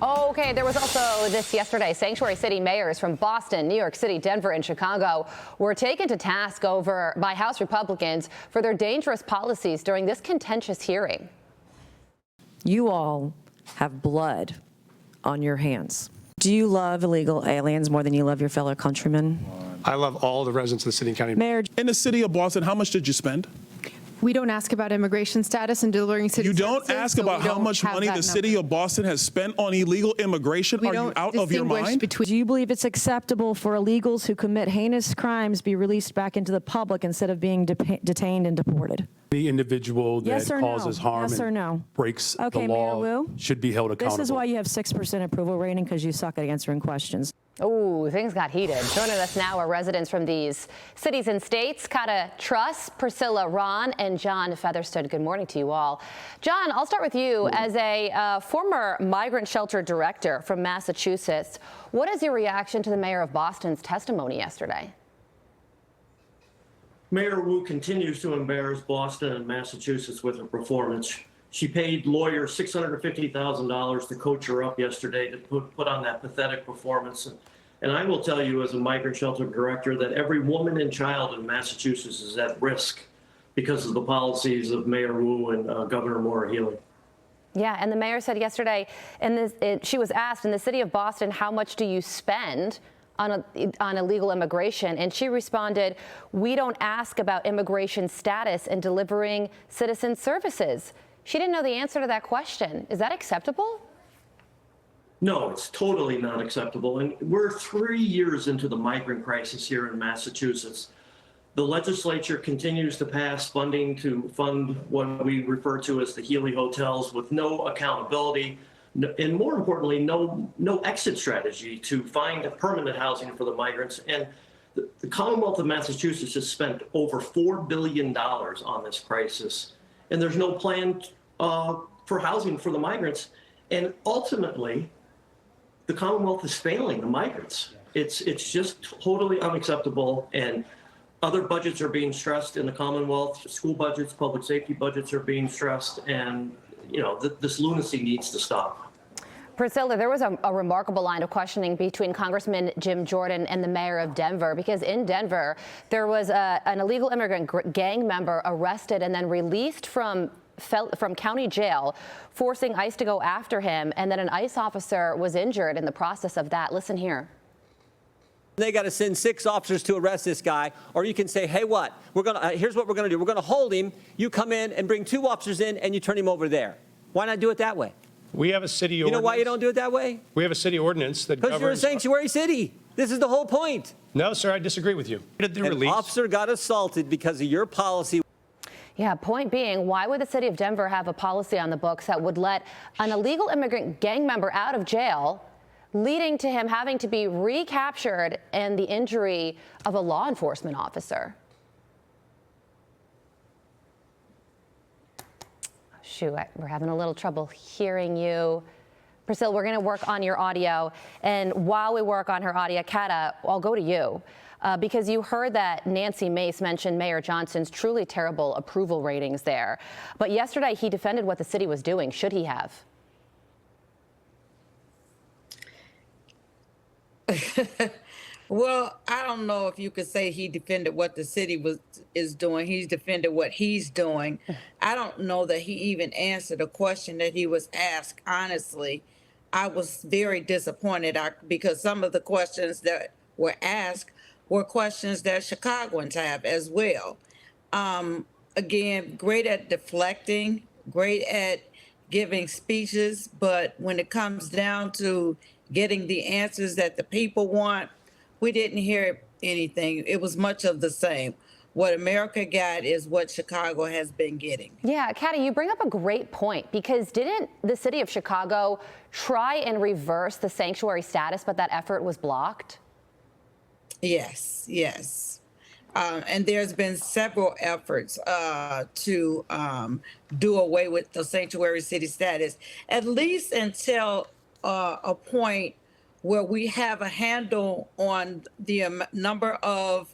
Okay, there was also this yesterday. Sanctuary city mayors from Boston, New York City, Denver, and Chicago were taken to task by House Republicans for their dangerous policies during this contentious hearing. You all have blood on your hands. Do you love illegal aliens more than you love your fellow countrymen? I love all the residents of the city and county. Mayor, in the city of Boston, how much did you spend? We don't ask about immigration status and delivering city You don't services, ask so about we how don't much have money that the city number. of Boston has spent on illegal immigration? We Are you don't out of your distinguish mind? between- do you believe it's acceptable for illegals who commit heinous crimes be released back into the public instead of being detained and deported? The individual that Yes or no? causes harm Yes or and no? breaks Okay, the law Mayor Wu? should be held accountable. This is why you have 6% approval rating, because you suck at answering questions. Oh, things got heated. Joining us now are residents from these cities and states, Kata Truss, Priscilla Ron, and John Featherston. Good morning to you all. John, I'll start with you. As a former migrant shelter director from Massachusetts, what is your reaction to the mayor of Boston's testimony yesterday? Mayor Wu continues to embarrass Boston and Massachusetts with her performance. She paid lawyers $650,000 to coach her up yesterday to put on that pathetic performance. And I will tell you, as a migrant shelter director, that every woman and child in Massachusetts is at risk because of the policies of Mayor Wu and Governor Maura Healey. Yeah, and the mayor said yesterday, she was asked in the city of Boston, how much do you spend on illegal immigration? And she responded, we don't ask about immigration status and delivering citizen services. She didn't know the answer to that question. Is that acceptable? No, it's totally not acceptable. And we're 3 years into the migrant crisis here in Massachusetts. The legislature continues to pass funding to fund what we refer to as the Healey hotels with no accountability, and more importantly, no exit strategy to find permanent housing for the migrants. And the Commonwealth of Massachusetts has spent over $4 billion on this crisis, and there's no plan for housing for the migrants. And ultimately, the Commonwealth is failing the migrants. It's just totally unacceptable. And other budgets are being stressed in the Commonwealth. School budgets, public safety budgets are being stressed, and this lunacy needs to stop. Priscilla, there was a remarkable line of questioning between Congressman Jim Jordan and the mayor of Denver, because in Denver, there was an illegal immigrant gang member arrested and then released from county jail, forcing ICE to go after him, and then an ICE officer was injured in the process of that. Listen here. They got to send 6 officers to arrest this guy, or you can say, hey, here's what we're going to do. We're going to hold him. You come in and bring 2 officers in, and you turn him over there. Why not do it that way? We have a city ordinance. You know why you don't do it that way? We have a city ordinance that governs. Because you're a sanctuary city. This is the whole point. No, sir, I disagree with you. An officer got assaulted because of your policy. Yeah, point being, why would the city of Denver have a policy on the books that would let an illegal immigrant gang member out of jail, leading to him having to be recaptured and the injury of a law enforcement officer? Shoot, we're having a little trouble hearing you. Priscilla, we're going to work on your audio. And while we work on her audio, Kata, I'll go to you. Because you heard that Nancy Mace mentioned Mayor Johnson's truly terrible approval ratings there. But yesterday, he defended what the city was doing. Should he have? Well, I don't know if you could say he defended what the city is doing. He's defended what he's doing. I don't know that he even answered a question that he was asked. Honestly, I was very disappointed because some of the questions that were asked were questions that Chicagoans have as well. Again, great at deflecting, great at giving speeches, but when it comes down to getting the answers that the people want, we didn't hear anything. It was much of the same. What America got is what Chicago has been getting. Yeah, Kata, you bring up a great point, because didn't the city of Chicago try and reverse the sanctuary status, but that effort was blocked? Yes. And there's been several efforts to do away with the sanctuary city status, at least until a point where we have a handle on the number of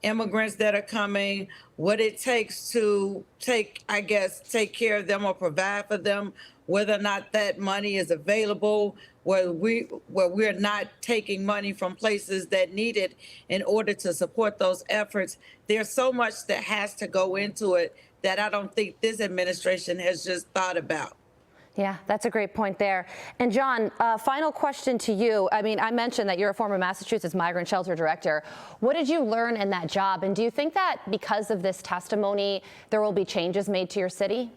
immigrants that are coming, what it takes to take care of them or provide for them, whether or not that money is available, where we're not taking money from places that need it in order to support those efforts. There's so much that has to go into it that I don't think this administration has just thought about. Yeah, that's a great point there. And John, final question to you. I mean, I mentioned that you're a former Massachusetts migrant shelter director. What did you learn in that job? And do you think that because of this testimony, there will be changes made to your city?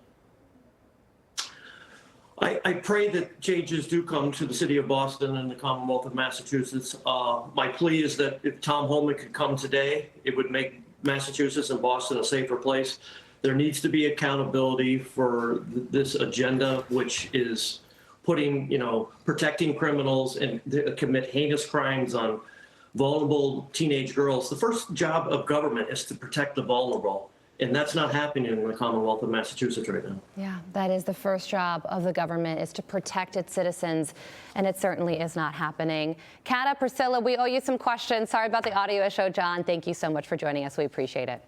I pray that changes do come to the city of Boston and the Commonwealth of Massachusetts. My plea is that if Tom Holman could come today, it would make Massachusetts and Boston a safer place. There needs to be accountability for this agenda, which is putting, protecting criminals and commit heinous crimes on vulnerable teenage girls. The first job of government is to protect the vulnerable. And that's not happening in the Commonwealth of Massachusetts right now. Yeah, that is the first job of the government, is to protect its citizens, and it certainly is not happening. Kata, Priscilla, we owe you some questions. Sorry about the audio issue, John. Thank you so much for joining us. We appreciate it.